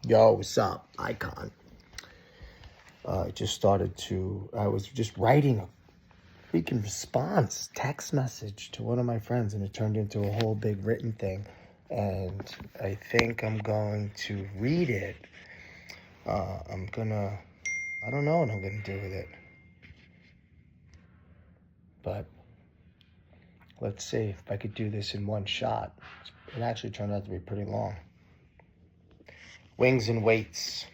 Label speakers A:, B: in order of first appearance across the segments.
A: Yo, what's up, Icon? I was just writing a freaking response, text message to one of my friends, and it turned into a whole big written thing. And I think I'm going to read it. I don't know what I'm gonna do with it. But let's see if I could do this in one shot. It actually turned out to be pretty long. Wings and weights.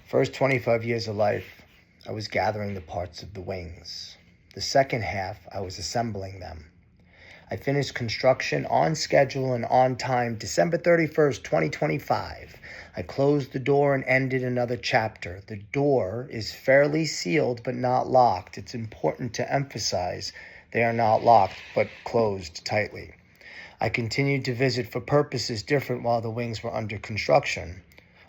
A: First 25 years of life, I was gathering the parts of the wings. The second half, I was assembling them. I finished construction on schedule and on time, December 31st, 2025. I closed the door and ended another chapter. The door is fairly sealed but not locked. It's important to emphasize they are not locked but closed tightly. I continued to visit for purposes different while the wings were under construction.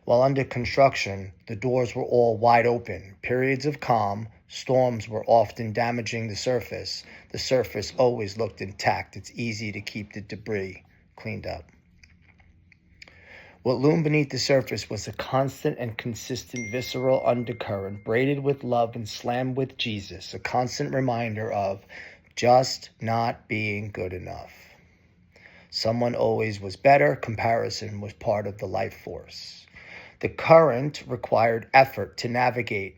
A: While under construction, the doors were all wide open. Periods of calm, storms were often damaging the surface. The surface always looked intact. It's easy to keep the debris cleaned up. What loomed beneath the surface was a constant and consistent visceral undercurrent, braided with love and slammed with Jesus, a constant reminder of just not being good enough. Someone always was better. Comparison was part of the life force. The current required effort to navigate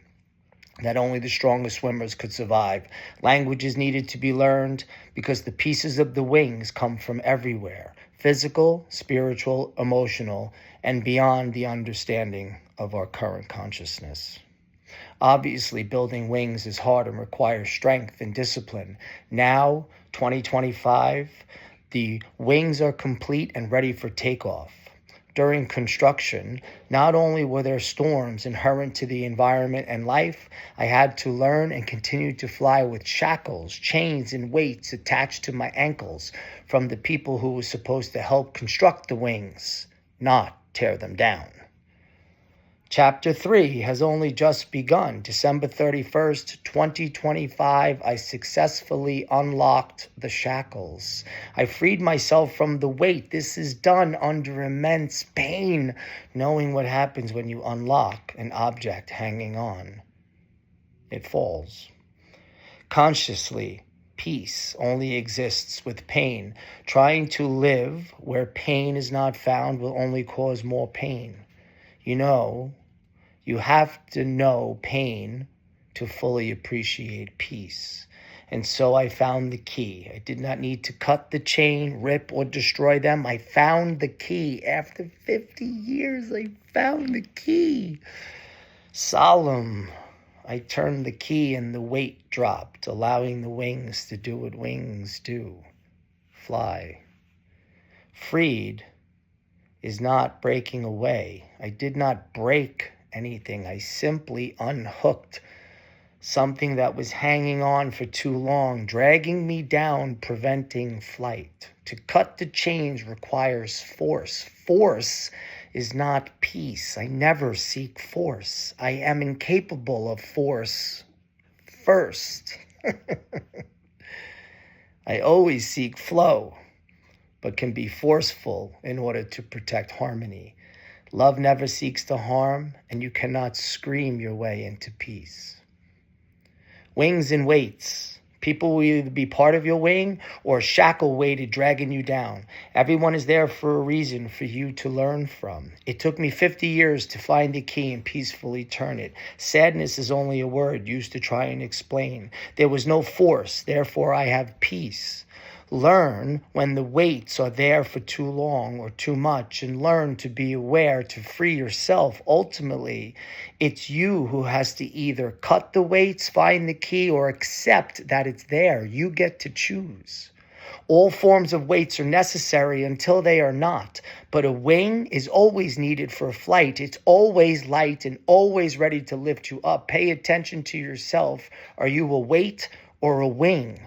A: that only the strongest swimmers could survive. Languages needed to be learned because the pieces of the wings come from everywhere, physical, spiritual, emotional, and beyond the understanding of our current consciousness. Obviously, building wings is hard and requires strength and discipline. Now, 2025, the wings are complete and ready for takeoff. During construction, not only were there storms inherent to the environment and life, I had to learn and continue to fly with shackles, chains, and weights attached to my ankles from the people who were supposed to help construct the wings, not tear them down. Chapter 3 has only just begun. December 31st, 2025, I successfully unlocked the shackles. I freed myself from the weight. This is done under immense pain, knowing what happens when you unlock an object hanging on. It falls. Consciously, peace only exists with pain. Trying to live where pain is not found will only cause more pain. You have to know pain to fully appreciate peace. And so I found the key. I did not need to cut the chain, rip, or destroy them. I found the key. After 50 years, I found the key. Solemn. I turned the key and the weight dropped, allowing the wings to do what wings do. Fly. Freed is not breaking away. I did not break anything. I simply unhooked something that was hanging on for too long, dragging me down, preventing flight. To cut the chains requires force. Force is not peace. I never seek force. I am incapable of force first. I always seek flow, but can be forceful in order to protect harmony. Love never seeks to harm, and you cannot scream your way into peace. Wings and weights. People will either be part of your wing or shackle weighted, dragging you down. Everyone is there for a reason for you to learn from. It took me 50 years to find the key and peacefully turn it. Sadness is only a word used to try and explain. There was no force, therefore I have peace. Learn when the weights are there for too long or too much, and learn to be aware to free yourself. Ultimately, it's you who has to either cut the weights, find the key, or accept that it's there. You get to choose. All forms of weights are necessary until they are not, but a wing is always needed for flight. It's always light and always ready to lift you up. Pay attention to yourself. Are you a weight or a wing?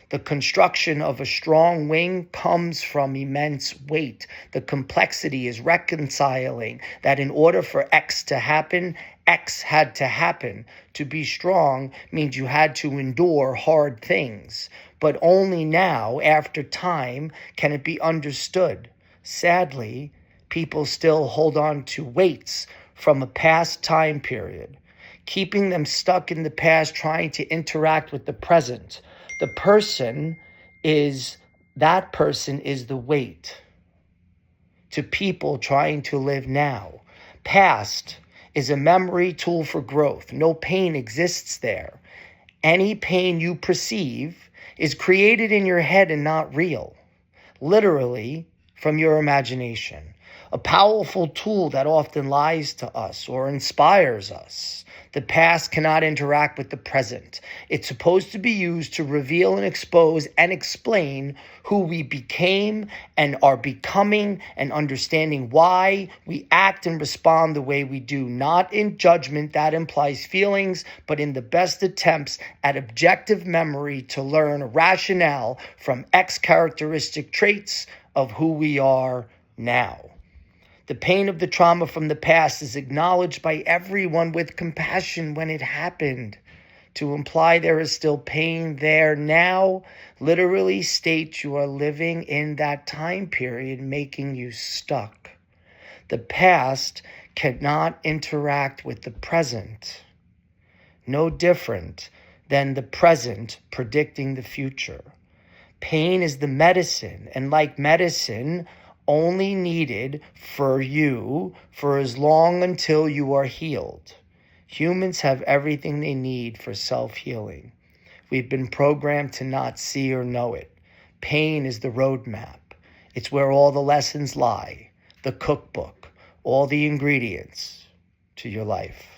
A: The construction of a strong wing comes from immense weight. The complexity is reconciling that in order for X to happen, X had to happen. To be strong means you had to endure hard things. But only now, after time, can it be understood. Sadly, people still hold on to weights from a past time period, keeping them stuck in the past, trying to interact with the present. That person is the weight to people trying to live now. Past is a memory tool for growth. No pain exists there. Any pain you perceive is created in your head and not real, literally from your imagination. A powerful tool that often lies to us or inspires us. The past cannot interact with the present. It's supposed to be used to reveal and expose and explain who we became and are becoming, and understanding why we act and respond the way we do, not in judgment that implies feelings, but in the best attempts at objective memory to learn a rationale from X characteristic traits of who we are now. The pain of the trauma from the past is acknowledged by everyone with compassion when it happened. To imply there is still pain there now literally states you are living in that time period, making you stuck. The past cannot interact with the present. No different than the present predicting the future. Pain is the medicine, and like medicine, only needed for you for as long until you are healed. Humans have everything they need for self-healing. We've been programmed to not see or know it. Pain is the roadmap. It's where all the lessons lie, the cookbook, all the ingredients to your life.